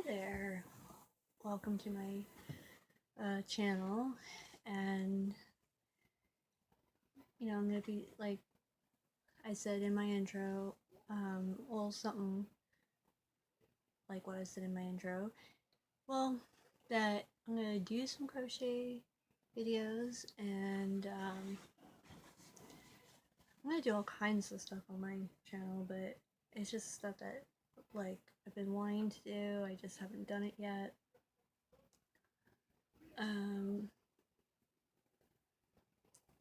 Hi there, welcome to my channel, and I'm gonna be, like I said in my intro, well, something like what I said in my intro, well, that I'm gonna do some crochet videos, and I'm gonna do all kinds of stuff on my channel, but it's just stuff that, like, I've been wanting to do, I just haven't done it yet.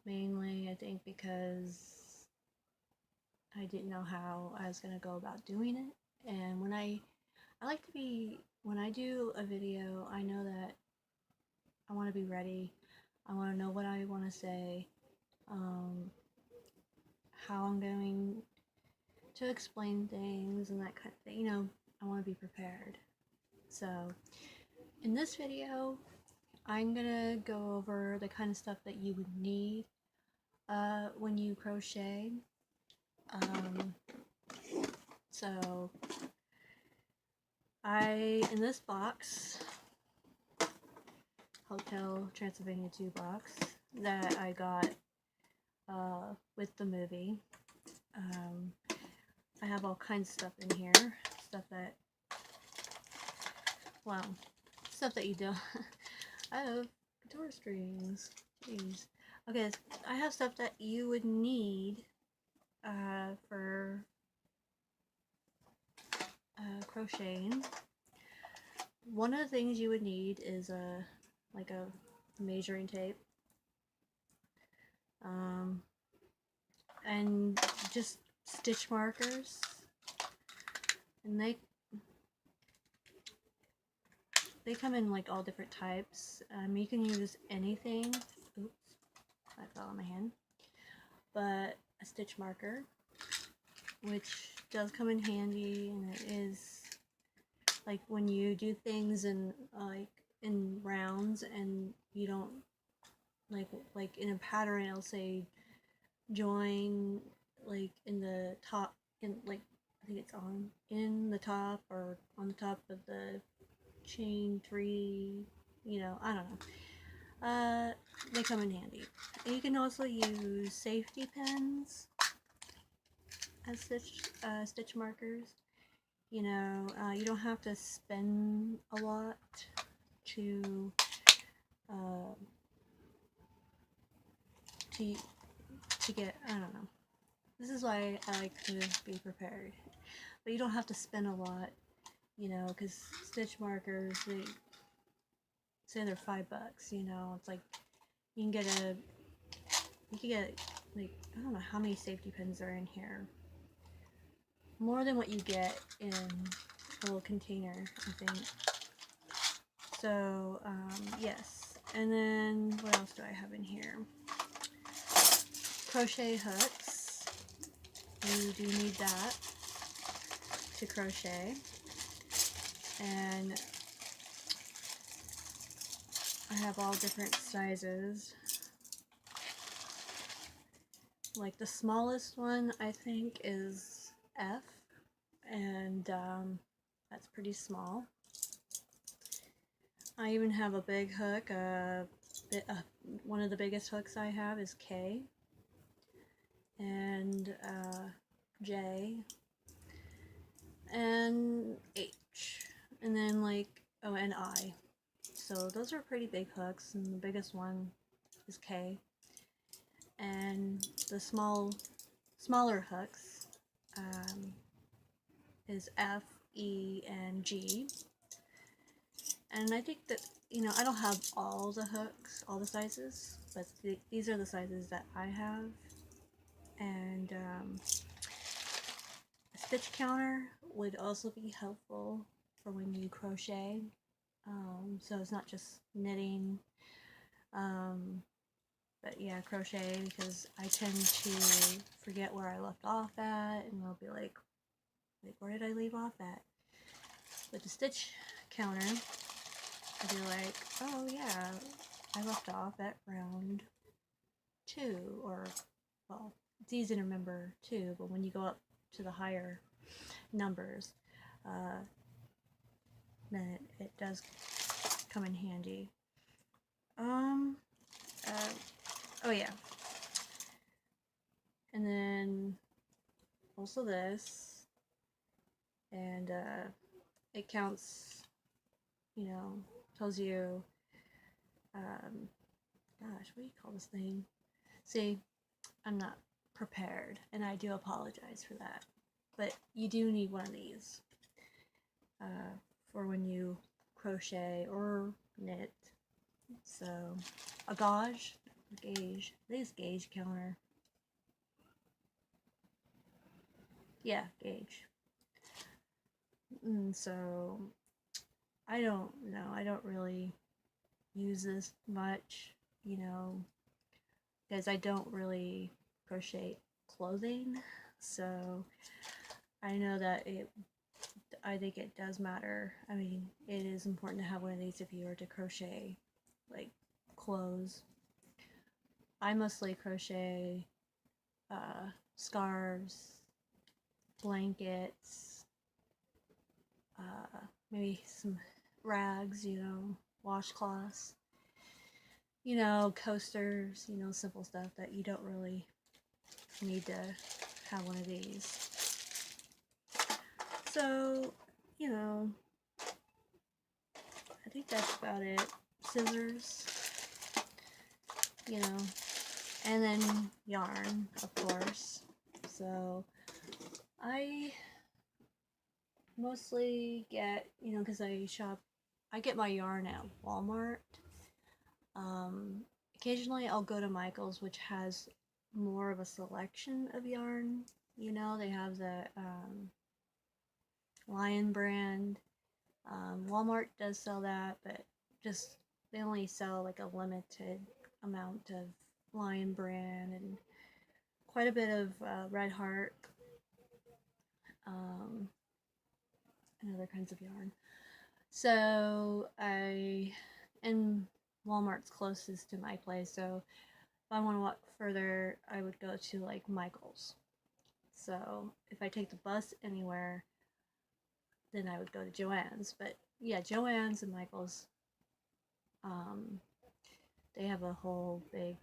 Mainly, I think, because I didn't know how I was going to go about doing it. And when I like to be, when I do a video, I know that I want to be ready. I want to know what I want to say, how I'm going to explain things and that kind of thing. I want to be prepared. So in this video, I'm going to go over the kind of stuff that you would need when you crochet. So in this box, Hotel Transylvania 2 box that I got with the movie, I have all kinds of stuff in here, stuff that you don't. I have guitar strings, jeez. Okay, I have stuff that you would need for crocheting. One of the things you would need is a measuring tape, and just stitch markers, and they come in like all different types. You can use anything. Oops, that fell on my hand. But a stitch marker, which does come in handy, and it is like when you do things in rounds, and you don't like in a pattern, it'll say join like in the top, in like I think it's in the top or on the top of the chain 3, I don't know. They come in handy. And you can also use safety pins as stitch markers. You don't have to spend a lot to get, I don't know. This is why I like to be prepared. But you don't have to spend a lot, because stitch markers, they say they're $5. It's like you can get like, I don't know how many safety pins are in here. More than what you get in a little container, I think. So yes. And then what else do I have in here? Crochet hooks. You do need that to crochet. And I have all different sizes. Like the smallest one, I think, is F, and that's pretty small. I even have a big hook. One of the biggest hooks I have is K, and J, and H, and then and I. So those are pretty big hooks, and the biggest one is K. And the smaller hooks is F, E, and G. And I think that, I don't have all the hooks, all the sizes, but these are the sizes that I have. And a stitch counter would also be helpful for when you crochet. So it's not just knitting, but yeah, crochet, because I tend to forget where I left off at, and I'll be like, where did I leave off at? With the stitch counter, I'd be like, oh yeah, I left off at round 2, or, well, it's easy to remember 2, but when you go up to the higher numbers, then it does come in handy. Oh yeah. And then also this, and it counts, you know, tells you, gosh, what do you call this thing? See, I'm not prepared, and I do apologize for that. But you do need one of these for when you crochet or knit. So, a gauge, I think it's gauge counter. Yeah, gauge. And so, I don't know, I don't really use this much, you know, because I don't really crochet clothing. So, I know that I think it does matter. I mean, it is important to have one of these if you were to crochet, like, clothes. I mostly crochet scarves, blankets, maybe some rags, you know, washcloths, you know, coasters, you know, simple stuff that you don't really need to have one of these. So, you know, I think that's about it. Scissors, you know, and then yarn, of course. So I mostly get, you know, because I get my yarn at Walmart. Occasionally I'll go to Michael's, which has more of a selection of yarn. You know, they have the Lion brand. Walmart does sell that, but just they only sell like a limited amount of Lion brand and quite a bit of Red Heart and other kinds of yarn. So and Walmart's closest to my place, so if I want to walk further, I would go to like Michael's. So if I take the bus anywhere, then I would go to Joann's. But yeah, Joann's and Michael's, they have a whole big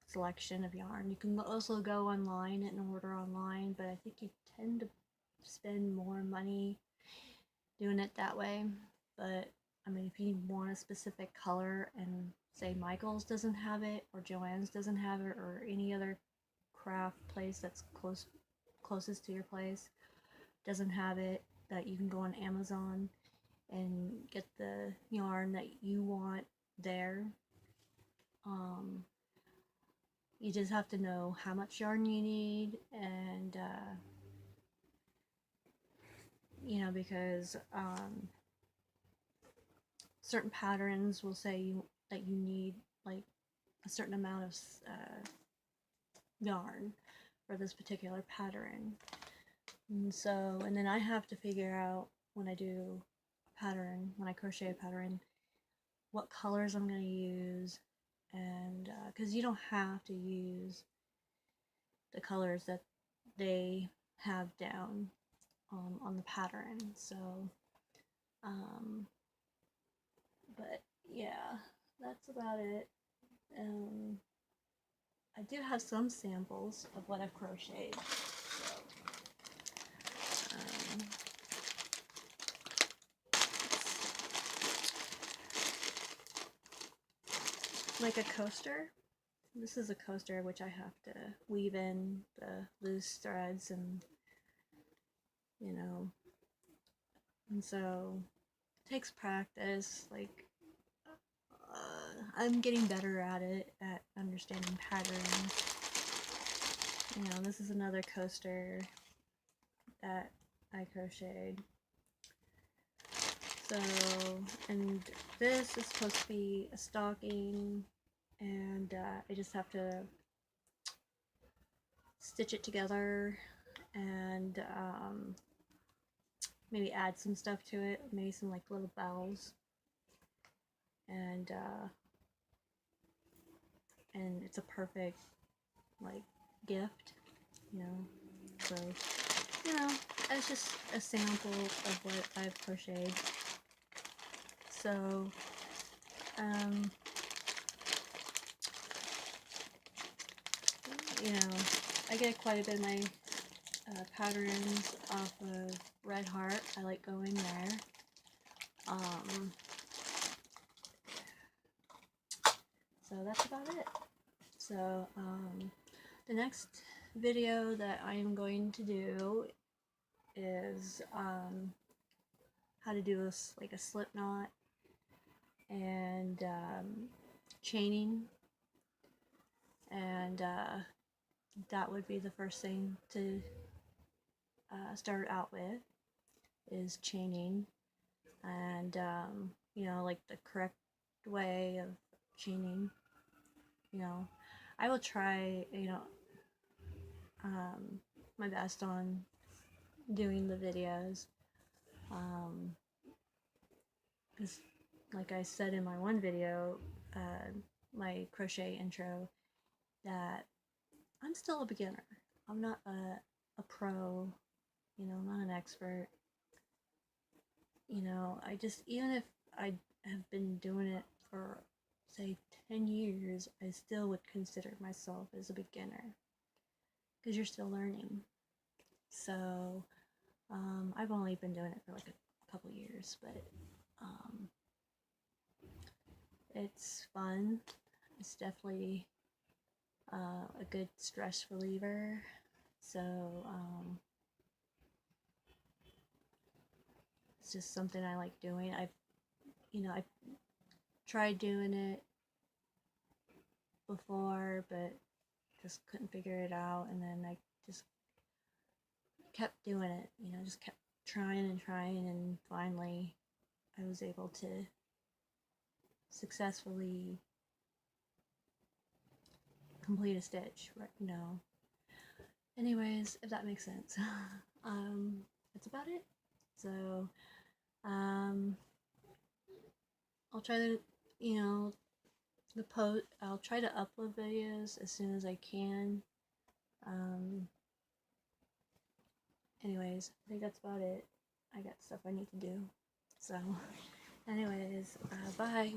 selection of yarn. You can also go online and order online, but I think you tend to spend more money doing it that way. But I mean, if you want a specific color and say Michael's doesn't have it, or Joann's doesn't have it, or any other craft place that's closest to your place doesn't have it, that you can go on Amazon and get the yarn that you want there. You just have to know how much yarn you need, and you know, because certain patterns will say that you need like a certain amount of yarn for this particular pattern. And so, and then I have to figure out when I do a pattern, when I crochet a pattern, what colors I'm going to use, and because you don't have to use the colors that they have down on the pattern. So, but yeah, that's about it. I do have some samples of what I've crocheted. So, like a coaster. This is a coaster which I have to weave in the loose threads, and you know, and so it takes practice. Like I'm getting better at it, at understanding patterns. You know, this is another coaster that I crocheted. So, and this is supposed to be a stocking, and I just have to stitch it together and maybe add some stuff to it, maybe some like little bells, and it's a perfect like gift, you know. So, you know, it's just a sample of what I've crocheted. So, you know, I get quite a bit of my patterns off of Red Heart. I like going there. So that's about it. So the next video that I am going to do is how to do like a slip knot and chaining, and that would be the first thing to start out with, is chaining, and you know, like the correct way of chaining. You know, I will try, you know, my best on doing the videos, because like I said in my one video, my crochet intro, that I'm still a beginner. I'm not a pro, you know, I'm not an expert. You know, I just, even if I have been doing it for, say, 10 years, I still would consider myself as a beginner, because you're still learning. So, I've only been doing it for like a couple years, but it's fun. It's definitely a good stress reliever. So, it's just something I like doing. I've tried doing it before, but just couldn't figure it out, and then I just kept doing it, you know, just kept trying and trying, and finally I was able to successfully complete a stitch, right? You know. Anyways, if that makes sense. That's about it. So, I'll try to, you know, I'll try to upload videos as soon as I can. Anyways, I think that's about it. I got stuff I need to do. So, anyways, bye.